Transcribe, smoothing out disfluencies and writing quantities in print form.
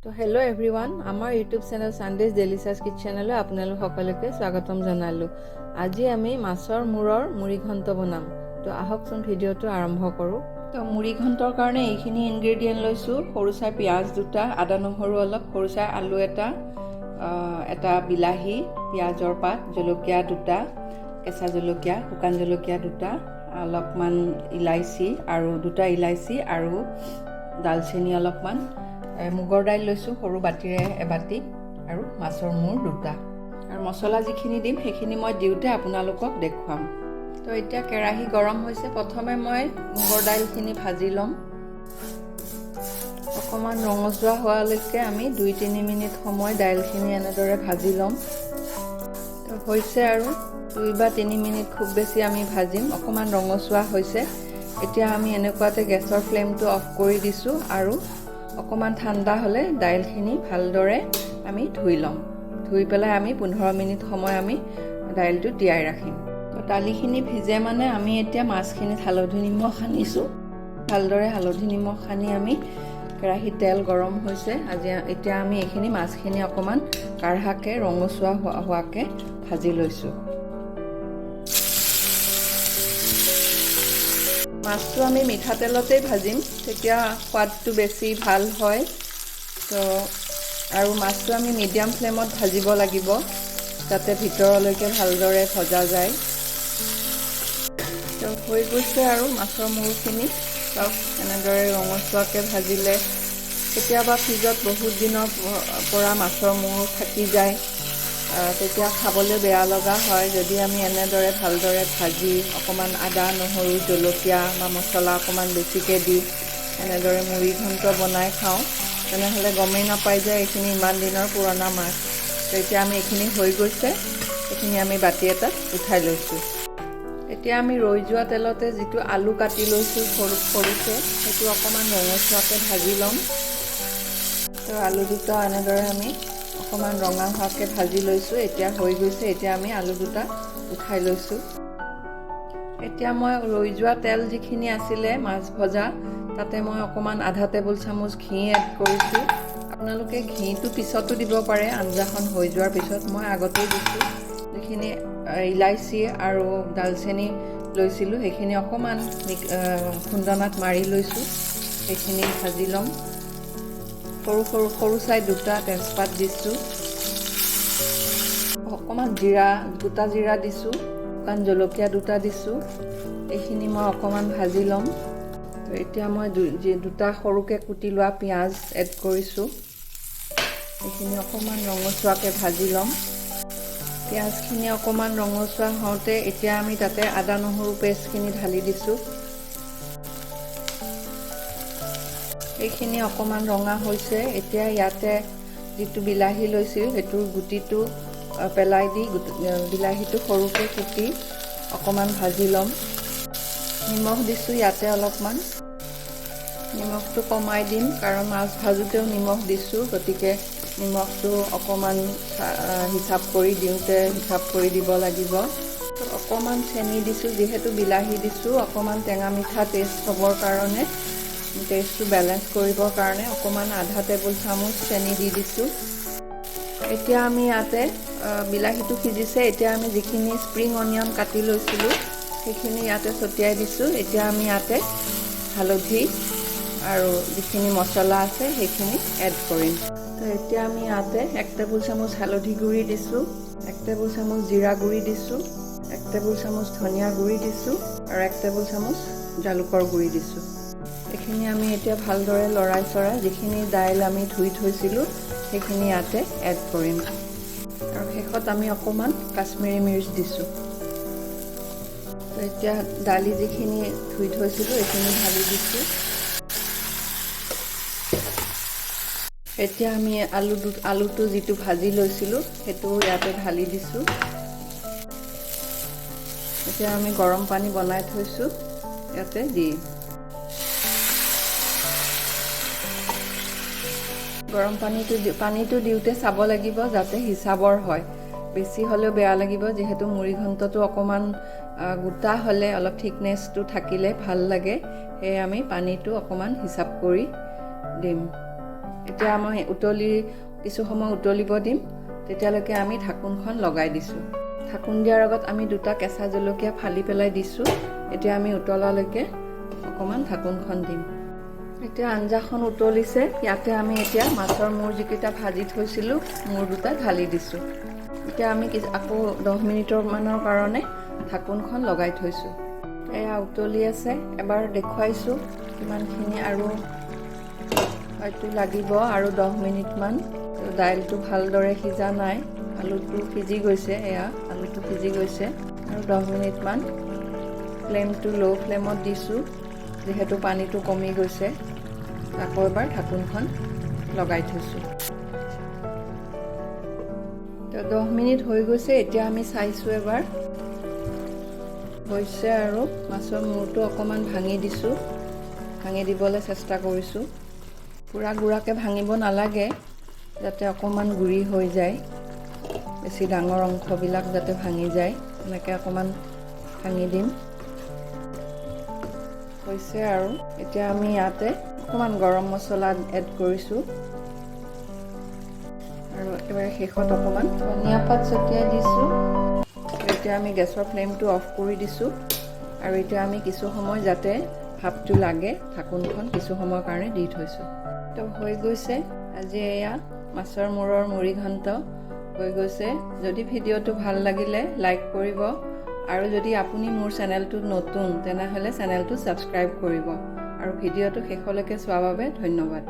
তো hello' everyone, আমাৰ YouTube channel ছানডেজ delicious কিটচেনলৈ আপোনালোক সকলোকে স্বাগতম জনালোঁ। আজি আমি মাছৰ মূৰৰ মুড়ি ঘণ্ট বনাম। তো আহকচোন ভিডিঅ'টো আৰম্ভ কৰোঁ। তো মুড়ি ঘণ্টৰ কাৰণে এইখিনি ইনগ্ৰেডিয়েণ্ট লৈছোঁ: সৰু চাই পিঁয়াজ দুটা, আদা নহৰু অলপ, সৰু চাই আলু এটা বিলাহী, পিঁয়াজৰ পাত, জলকীয়া দুটা, কেঁচা জলকীয়া, শুকান জলকীয়া দুটা, অলপমান ইলাইচি আৰু দুটা ইলাইচি আৰু দালচেনি অলপমান, মুগৰ দাইল লৈছোঁ সৰু বাতিৰে এবাতি, আৰু মাছৰ মূৰ দুটা। আৰু মছলা যিখিনি দিম সেইখিনি মই দিওঁতে আপোনালোকক দেখুৱাম। তো এতিয়া কেৰাহী গৰম হৈছে। প্ৰথমে মই মুগৰ দাইলখিনি ভাজি ল'ম। অকণমান ৰঙচুৱা হোৱালৈকে আমি 2-3 মিনিট সময় দাইলখিনি এনেদৰে ভাজি ল'ম। তো হৈছে আৰু 2 বা 3 মিনিট খুব বেছি আমি ভাজিম। অকণমান ৰঙচুৱা হৈছে। এতিয়া আমি এনেকুৱাতে গেছৰ ফ্লেমটো অফ কৰি দিছোঁ আৰু অকণমান ঠাণ্ডা হ'লে দাইলখিনি ভালদৰে আমি ধুই ল'ম। ধুই পেলাই আমি 15 মিনিট সময় আমি দাইলটো তিয়াই ৰাখিম। তো দালিখিনি ভিজে মানে আমি এতিয়া মাছখিনিত হালধি নিমখ সানিছোঁ। ভালদৰে হালধি নিমখ সানি আমি কেৰাহীত তেল গৰম হৈছে। এতিয়া আমি এইখিনি মাছখিনি অকণমান কাঢ়াকৈ ৰঙচুৱা হোৱাকৈ ভাজি লৈছোঁ। মাছটো আমি মিঠাতেলতেই ভাজিম, তেতিয়া সোৱাদটো বেছি ভাল হয়। তো আৰু মাছটো আমি মিডিয়াম ফ্লেমত ভাজিব লাগিব, যাতে ভিতৰলৈকে ভালদৰে ভজা যায়। তো হৈ গৈছে আৰু মাছৰ মূৰখিনি চাওক, এনেদৰে ৰঙচুৱাকৈ ভাজিলে। কেতিয়াবা ফ্ৰিজত বহুত দিনৰ পৰা মাছৰ মূৰ থাকি যায়, তেতিয়া খাবলৈ বেয়া লগা হয়। যদি আমি এনেদৰে ভালদৰে ভাজি অকণমান আদা নহৰু জলকীয়া বা মছলা অকণমান বেছিকৈ দি এনেদৰে মুড়ি ঘণ্ট বনাই খাওঁ, তেনেহ'লে গমেই নাপায় যে এইখিনি ইমান দিনৰ পুৰণা মাছ। তো এতিয়া আমি এইখিনি হৈ গৈছে, এইখিনি আমি বাতি এটাত উঠাই লৈছোঁ। এতিয়া আমি ৰৈ যোৱা তেলতে যিটো আলু কাটি লৈছোঁ সৰুকৈ, সেইটো অকণমান ৰঙচুৱাকৈ ভাজি ল'ম। তো আলু দুটা এনেদৰে আমি অকণমান ৰঙা হোৱাকৈ ভাজি লৈছোঁ। এতিয়া হৈ গৈছে। এতিয়া আমি আলু দুটা উঠাই লৈছোঁ। এতিয়া মই ৰৈ যোৱা তেল যিখিনি আছিলে মাছ ভজা, তাতে মই অকণমান আধা টেবুল চামুচ ঘি এড কৰিছোঁ। আপোনালোকে ঘিটো পিছতো দিব পাৰে, আঞ্জাখন হৈ যোৱাৰ পিছত। মই আগতেই দিছোঁ। যিখিনি ইলাইচি আৰু দালচেনি লৈছিলোঁ সেইখিনি অকণমান খুন্দনাত মাৰি লৈছোঁ, সেইখিনি ভাজি ল'ম। সৰু চাই দুটা তেজপাত দিছোঁ, অকণমান গোটা জিৰা দিছোঁ, শুকান জলকীয়া দুটা দিছোঁ। এইখিনি মই অকণমান ভাজি ল'ম। তো এতিয়া মই দুটা সৰুকৈ কুটি লোৱা পিঁয়াজ এড কৰিছোঁ। এইখিনি অকণমান ৰঙচুৱাকৈ ভাজি ল'ম। পিঁয়াজখিনি অকণমান ৰঙচুৱা হওঁতে এতিয়া আমি তাতে আদা নহৰু পেষ্টখিনি ঢালি দিছোঁ। এইখিনি অকণমান ৰঙা হৈছে। এতিয়া ইয়াতে যিটো বিলাহী লৈছিলোঁ সেইটোৰ গুটিটো পেলাই দি বিলাহীটো সৰুকৈ কুটি অকণমান ভাজি ল'ম। নিমখ দিছোঁ ইয়াতে অলপমান। নিমখটো কমাই দিম, কাৰণ মাছ ভাজোঁতেও নিমখ দিছোঁ, গতিকে নিমখটো অকণমান হিচাপ কৰি দিওঁতে হিচাপ কৰি দিব লাগিব। অকণমান চেনি দিছোঁ, যিহেতু বিলাহী দিছোঁ, অকণমান টেঙা মিঠা টেষ্ট হ'বৰ কাৰণে, টেষ্টটো বেলেঞ্চ কৰিবৰ কাৰণে অকণমান আধা টেবুল চামুচ চেনি দি দিছোঁ। এতিয়া আমি ইয়াতে বিলাহীটো সিজিছে। এতিয়া আমি যিখিনি স্প্ৰিং অনিয়ন কাটি লৈছিলোঁ সেইখিনি ইয়াতে ছটিয়াই দিছোঁ। এতিয়া আমি ইয়াতে হালধি আৰু যিখিনি মছলা আছে সেইখিনি এড কৰিম। তো এতিয়া আমি ইয়াতে 1 টেবুল চামুচ হালধি গুড়ি দিছোঁ, 1 টেবুল চামুচ জিৰা গুড়ি দিছোঁ, 1 টেবুল চামুচ ধনিয়া গুড়ি দিছোঁ আৰু 1 টেবুল চামুচ জালুকৰ গুড়ি দিছোঁ। এইখিনি আমি এতিয়া ভালদৰে লৰাই যিখিনি দাইল আমি ধুই থৈছিলোঁ সেইখিনি ইয়াতে এড কৰিম। আৰু শেষত আমি অকণমান কাশ্মীৰী মিৰ্চ দিছোঁ। তো এতিয়া দালি যিখিনি ধুই থৈছিলোঁ এইখিনি ঢালি দিছোঁ। এতিয়া আমি আলুটো যিটো ভাজি লৈছিলোঁ সেইটো ইয়াতে ঢালি দিছোঁ। এতিয়া আমি গৰম পানী বনাই থৈছোঁ, ইয়াতে দিম। গৰম পানীটো দিওঁতে চাব লাগিব যাতে হিচাবৰ হয়। বেছি হ'লেও বেয়া লাগিব, যিহেতু মুড়ি ঘণ্টটো অকণমান গোটা হ'লে অলপ থিকনেছটো থাকিলে ভাল লাগে। সেয়ে আমি পানীটো অকণমান হিচাপ কৰি দিম। এতিয়া মই কিছু সময় উতলিব দিম। তেতিয়ালৈকে আমি ঢাকোনখন লগাই দিছোঁ। ঢাকোন দিয়াৰ আগত আমি 2টা কেঁচা জলকীয়া ফালি পেলাই দিছোঁ। এতিয়া আমি উতলালৈকে অকণমান ঢাকোনখন দিম। এতিয়া আঞ্জাখন উতলিছে। ইয়াতে আমি এতিয়া মাছৰ মূৰ যিকেইটা ভাজি থৈছিলোঁ, মূৰ 2টা ঢালি দিছোঁ। এতিয়া আমি আকৌ 10 মিনিটমানৰ কাৰণে ঢাকোনখন লগাই থৈছোঁ। এয়া উতলি আছে। এবাৰ দেখুৱাইছোঁ কিমানখিনি আৰু হয়তো লাগিব আৰু 10 মিনিটমান। দাইলটো ভালদৰে সিজা নাই, আলুটো সিজি গৈছে। এয়া আলুটো সিজি গৈছে আৰু 10 মিনিটমান ফ্লেমটো ল' ফ্লেমত দিছোঁ, যিহেতু পানীটো কমি গৈছে। আকৌ এবাৰ ঢাকোনখন লগাই থৈছোঁ। 10 মিনিট হৈ গৈছে। এতিয়া আমি চাইছোঁ এবাৰ হৈছে আৰু মাছৰ মূৰটো অকণমান ভাঙি দিছোঁ, ভাঙি দিবলৈ চেষ্টা কৰিছোঁ। পূৰা গুড়াকৈ ভাঙিব নালাগে, যাতে অকণমান গুড়ি হৈ যায়, বেছি ডাঙৰ অংশবিলাক যাতে ভাঙি যায়, এনেকৈ অকণমান ভাঙি দিম। হৈছে আৰু এতিয়া আমি ইয়াতে অকণমান গৰম মছলা এড কৰিছোঁ আৰু একেবাৰে শেষত অকণমান ধনিয়া পাত ছটিয়াই দিছোঁ। এতিয়া আমি গেছৰ ফ্লেমটো অফ কৰি দিছোঁ আৰু এতিয়া আমি কিছু সময় যাতে ভাপটো লাগে ঢাকোনখন কিছু সময়ৰ কাৰণে দি থৈছোঁ। তো হৈ গৈছে আজি এয়া মাছৰ মূৰৰ মুড়িঘণ্ট হৈ গৈছে। যদি ভিডিঅ'টো ভাল লাগিলে লাইক কৰিব আৰু যদি আপুনি মোৰ চেনেলটোত নতুন তেনেহ'লে চেনেলটো ছাবস্ক্ৰাইব কৰিব আৰু ভিডিঅ'টো শেষলৈকে চোৱাৰ বাবে ধন্যবাদ।